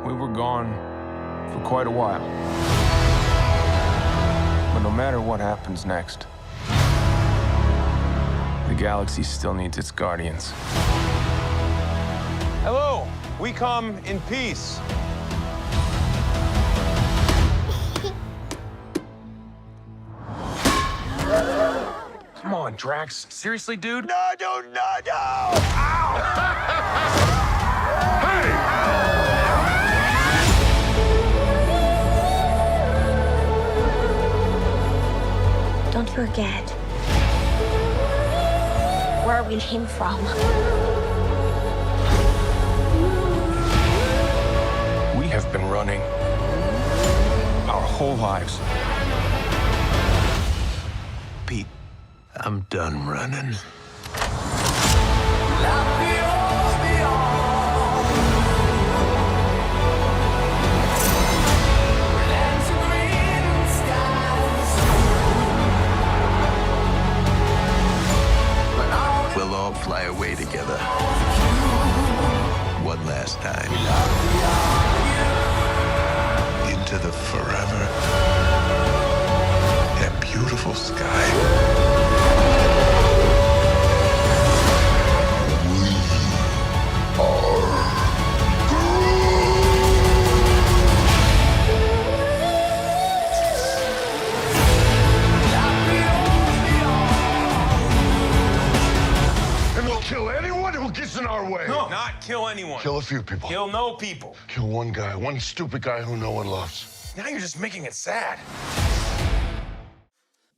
We were gone for quite a while. But no matter what happens next, the galaxy still needs its guardians. Hello, we come in peace. Come on, Drax. Seriously, dude? No! Ow! Don't forget where we came from. We have been running our whole lives. Pete, I'm done running. We'll all fly away together. One last time. Into the forever and beautiful sky. And we'll kill anyone who gets in our way. No, not kill anyone. Kill a few people. Kill no people. Kill one guy, one stupid guy who no one loves. Now you're just making it sad.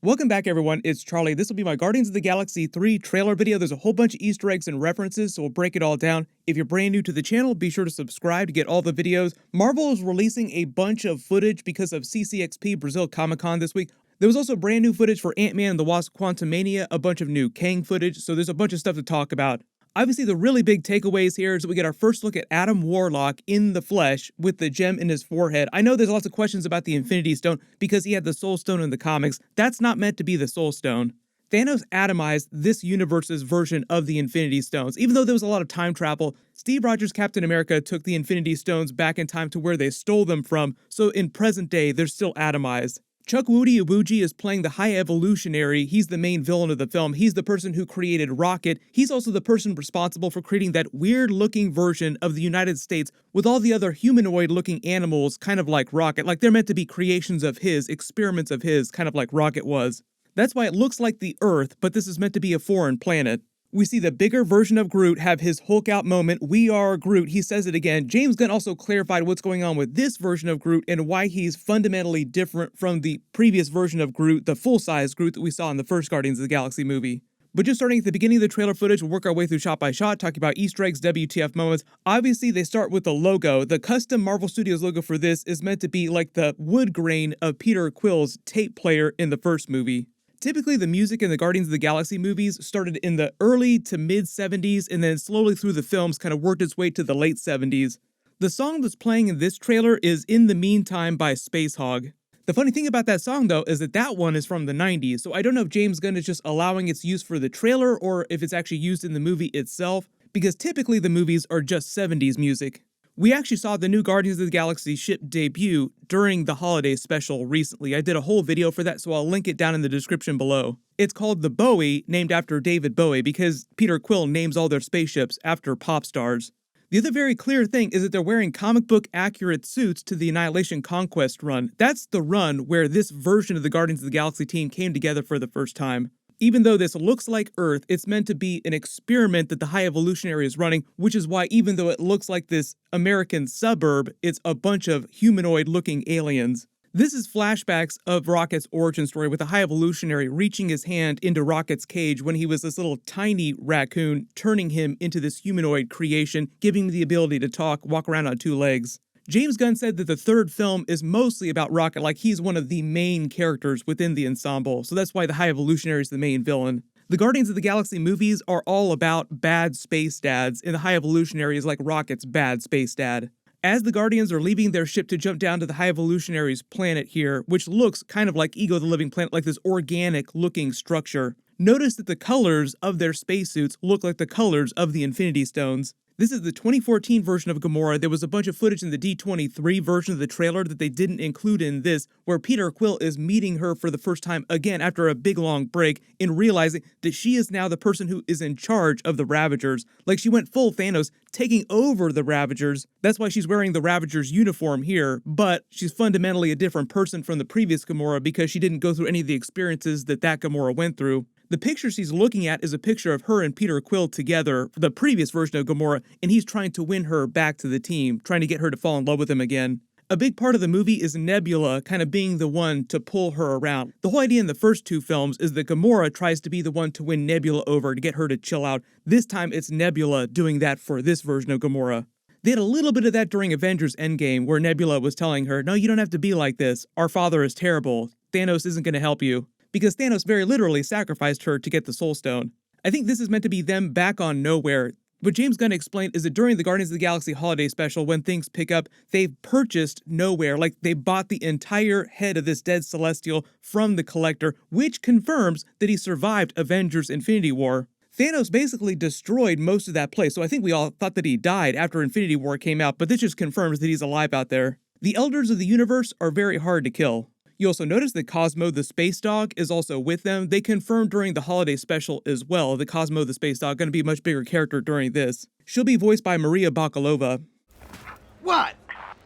Welcome back, everyone. It's Charlie. This will be my Guardians of the Galaxy 3 trailer video. There's a whole bunch of Easter eggs and references, so we'll break it all down. If you're brand new to the channel, be sure to subscribe to get all the videos. Marvel is releasing a bunch of footage because of CCXP Brazil Comic-Con this week. There was also brand new footage for Ant-Man and the Wasp Quantumania, a bunch of new Kang footage, so there's a bunch of stuff to talk about. Obviously, the really big takeaways here is that we get our first look at Adam Warlock in the flesh with the gem in his forehead. I know there's lots of questions about the Infinity Stone because he had the Soul Stone in the comics. That's not meant to be the Soul Stone. Thanos atomized this universe's version of the Infinity Stones. Even though there was a lot of time travel, Steve Rogers' Captain America took the Infinity Stones back in time to where they stole them from, so in present day, they're still atomized. Chuck Iwuji is playing the High Evolutionary. He's the main villain of the film. He's the person who created Rocket. He's also the person responsible for creating that weird-looking version of the United States with all the other humanoid-looking animals, kind of like Rocket. Like they're meant to be creations of his, experiments of his, kind of like Rocket was. That's why it looks like the Earth, but this is meant to be a foreign planet. We see the bigger version of Groot have his Hulk out moment. We are Groot. He says it again. James Gunn also clarified what's going on with this version of Groot and why he's fundamentally different from the previous version of Groot, the full-size Groot that we saw in the first Guardians of the Galaxy movie. But just starting at the beginning of the trailer footage, we'll work our way through shot by shot, talking about Easter eggs, WTF moments. Obviously, they start with the logo. The custom Marvel Studios logo for this is meant to be like the wood grain of Peter Quill's tape player in the first movie. Typically, the music in the Guardians of the Galaxy movies started in the early to mid-70s and then slowly through the films kind of worked its way to the late 70s. The song that's playing in this trailer is In the Meantime by Spacehog. The funny thing about that song, though, is that that one is from the 90s, so I don't know if James Gunn is just allowing its use for the trailer or if it's actually used in the movie itself, because typically the movies are just 70s music. We actually saw the new Guardians of the Galaxy ship debut during the holiday special recently. I did a whole video for that, so I'll link it down in the description below. It's called the Bowie, named after David Bowie, because Peter Quill names all their spaceships after pop stars. The other very clear thing is that they're wearing comic book accurate suits to the Annihilation Conquest run. That's the run where this version of the Guardians of the Galaxy team came together for the first time. Even though this looks like Earth, it's meant to be an experiment that the High Evolutionary is running, which is why even though it looks like this American suburb, it's a bunch of humanoid-looking aliens. This is flashbacks of Rocket's origin story, with the High Evolutionary reaching his hand into Rocket's cage when he was this little tiny raccoon, turning him into this humanoid creation, giving him the ability to talk, walk around on two legs. James Gunn said that the third film is mostly about Rocket, like he's one of the main characters within the ensemble, so that's why the High Evolutionary is the main villain. The Guardians of the Galaxy movies are all about bad space dads, and the High Evolutionary is like Rocket's bad space dad. As the Guardians are leaving their ship to jump down to the High Evolutionary's planet here, which looks kind of like Ego the Living Planet, like this organic-looking structure, notice that the colors of their spacesuits look like the colors of the Infinity Stones. This is the 2014 version of Gamora. There was a bunch of footage in the D23 version of the trailer that they didn't include in this, where Peter Quill is meeting her for the first time again after a big long break and realizing that she is now the person who is in charge of the Ravagers. Like, she went full Thanos, taking over the Ravagers. That's why she's wearing the Ravagers uniform here, but she's fundamentally a different person from the previous Gamora because she didn't go through any of the experiences that Gamora went through. The picture she's looking at is a picture of her and Peter Quill together, the previous version of Gamora, and he's trying to win her back to the team, trying to get her to fall in love with him again. A big part of the movie is Nebula kind of being the one to pull her around. The whole idea in the first two films is that Gamora tries to be the one to win Nebula over to get her to chill out. This time it's Nebula doing that for this version of Gamora. They had a little bit of that during Avengers Endgame, where Nebula was telling her, no, you don't have to be like this. Our father is terrible. Thanos isn't going to help you. Because Thanos very literally sacrificed her to get the Soul Stone. I think this is meant to be them back on nowhere. What James Gunn explained is that during the Guardians of the Galaxy holiday special, when things pick up, they've purchased Nowhere, like they bought the entire head of this dead Celestial from the Collector, which confirms that he survived Avengers Infinity War. Thanos basically destroyed most of that place, so I think we all thought that he died after Infinity War came out, but this just confirms that he's alive out there. The Elders of the Universe are very hard to kill. You also notice that Cosmo the Space Dog is also with them. They confirmed during the holiday special as well that Cosmo the Space Dog going to be a much bigger character during this. She'll be voiced by Maria Bakalova. What?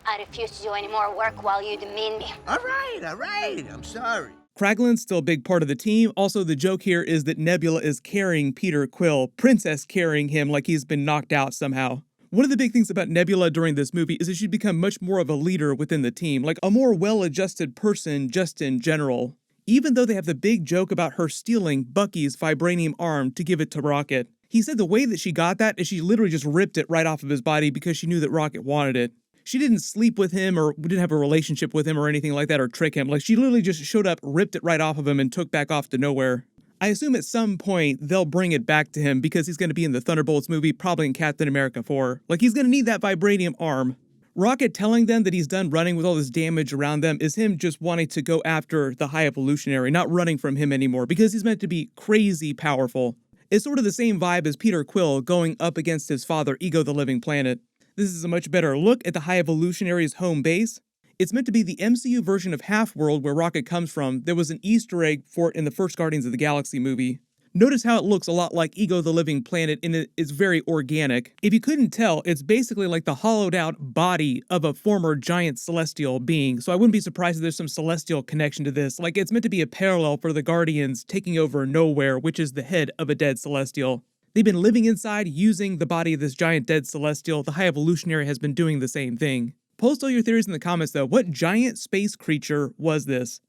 I refuse to do any more work while you demean me. All right. I'm sorry. Kraglin's still a big part of the team. Also, the joke here is that Nebula is carrying Peter Quill, Princess carrying him like he's been knocked out somehow. One of the big things about Nebula during this movie is that she'd become much more of a leader within the team, like a more well-adjusted person just in general. Even though they have the big joke about her stealing Bucky's vibranium arm to give it to Rocket. He said the way that she got that is she literally just ripped it right off of his body because she knew that Rocket wanted it. She didn't sleep with him or didn't have a relationship with him or anything like that or trick him. Like, she literally just showed up, ripped it right off of him, and took back off to Nowhere. I assume at some point they'll bring it back to him because he's going to be in the Thunderbolts movie, probably in Captain America 4. Like, he's going to need that vibranium arm. Rocket telling them that he's done running with all this damage around them is him just wanting to go after the High Evolutionary, not running from him anymore because he's meant to be crazy powerful. It's sort of the same vibe as Peter Quill going up against his father, Ego the Living Planet. This is a much better look at the High Evolutionary's home base. It's meant to be the MCU version of Half-World where Rocket comes from. There was an Easter egg for it in the first Guardians of the Galaxy movie. Notice how it looks a lot like Ego the Living Planet, and it is very organic. If you couldn't tell, it's basically like the hollowed out body of a former giant celestial being, so I wouldn't be surprised if there's some celestial connection to this. Like, it's meant to be a parallel for the Guardians taking over Nowhere, which is the head of a dead celestial. They've been living inside using the body of this giant dead celestial. The High Evolutionary has been doing the same thing. Post all your theories in the comments though. What giant space creature was this?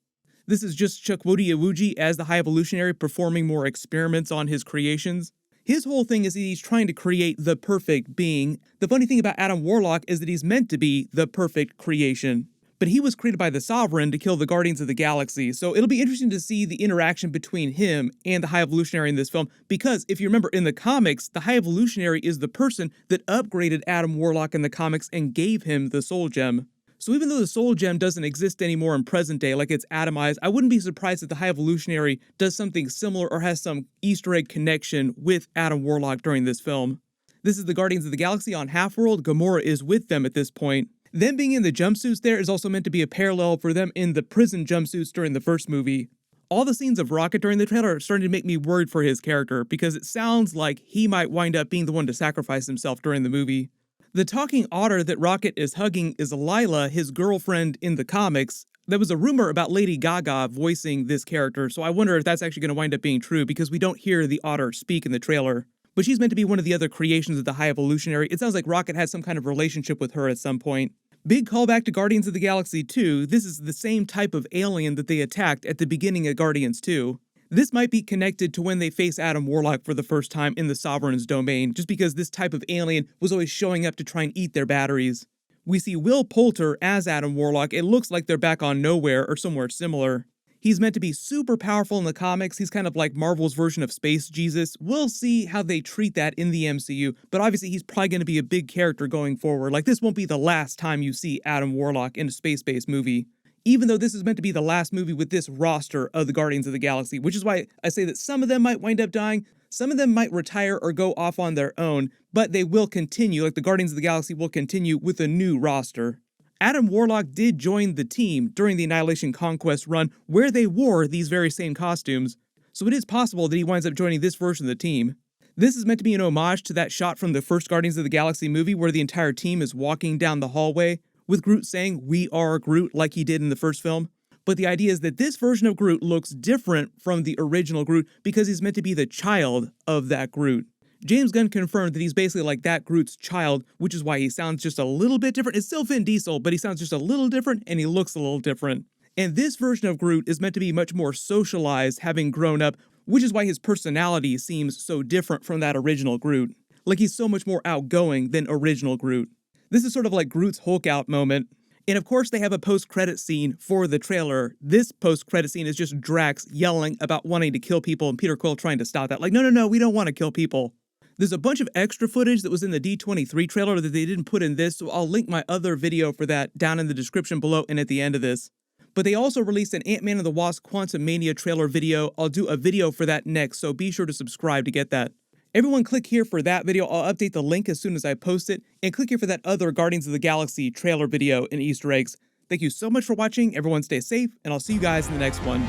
This is just Chukwudi Iwuji as the High Evolutionary performing more experiments on his creations. His whole thing is that he's trying to create the perfect being. The funny thing about Adam Warlock is that he's meant to be the perfect creation. But he was created by the Sovereign to kill the Guardians of the Galaxy, so it'll be interesting to see the interaction between him and the High Evolutionary in this film, because if you remember in the comics, the High Evolutionary is the person that upgraded Adam Warlock in the comics and gave him the Soul Gem. So even though the Soul Gem doesn't exist anymore in present day, like it's atomized, I wouldn't be surprised if the High Evolutionary does something similar or has some Easter egg connection with Adam Warlock during this film. This is the Guardians of the Galaxy on Half-World. Gamora is with them at this point. Them being in the jumpsuits there is also meant to be a parallel for them in the prison jumpsuits during the first movie. All the scenes of Rocket during the trailer are starting to make me worried for his character because it sounds like he might wind up being the one to sacrifice himself during the movie. The talking otter that Rocket is hugging is Lila, his girlfriend in the comics. There was a rumor about Lady Gaga voicing this character, so I wonder if that's actually going to wind up being true because we don't hear the otter speak in the trailer. But she's meant to be one of the other creations of the High Evolutionary. It sounds like Rocket had some kind of relationship with her at some point. Big callback to Guardians of the Galaxy 2, this is the same type of alien that they attacked at the beginning of Guardians 2. This might be connected to when they face Adam Warlock for the first time in the Sovereign's domain, just because this type of alien was always showing up to try and eat their batteries. We see Will Poulter as Adam Warlock. It looks like they're back on Nowhere or somewhere similar. He's meant to be super powerful in the comics. He's kind of like Marvel's version of Space Jesus. We'll see how they treat that in the MCU, but obviously he's probably going to be a big character going forward. Like, this won't be the last time you see Adam Warlock in a space-based movie. Even though this is meant to be the last movie with this roster of the Guardians of the Galaxy, which is why I say that some of them might wind up dying, Some of them might retire or go off on their own, but they will continue, like the Guardians of the Galaxy will continue with a new roster. Adam Warlock did join the team during the Annihilation Conquest run, where they wore these very same costumes, so it is possible that he winds up joining this version of the team. This is meant to be an homage to that shot from the first Guardians of the Galaxy movie where the entire team is walking down the hallway, with Groot saying, "We are Groot," like he did in the first film. But the idea is that this version of Groot looks different from the original Groot because he's meant to be the child of that Groot. James Gunn confirmed that he's basically like that Groot's child, which is why he sounds just a little bit different. It's still Vin Diesel, but he sounds just a little different and he looks a little different. And this version of Groot is meant to be much more socialized, having grown up, which is why his personality seems so different from that original Groot. Like he's so much more outgoing than original Groot. This is sort of like Groot's Hulk out moment. And of course they have a post-credit scene for the trailer. This post-credit scene is just Drax yelling about wanting to kill people and Peter Quill trying to stop that. Like, no, we don't want to kill people. There's a bunch of extra footage that was in the D23 trailer that they didn't put in this, so I'll link my other video for that down in the description below and at the end of this. But they also released an Ant-Man and the Wasp Quantumania trailer video. I'll do a video for that next, so be sure to subscribe to get that. Everyone click here for that video. I'll update the link as soon as I post it, and click here for that other Guardians of the Galaxy trailer video and Easter eggs. Thank you so much for watching. Everyone stay safe, and I'll see you guys in the next one.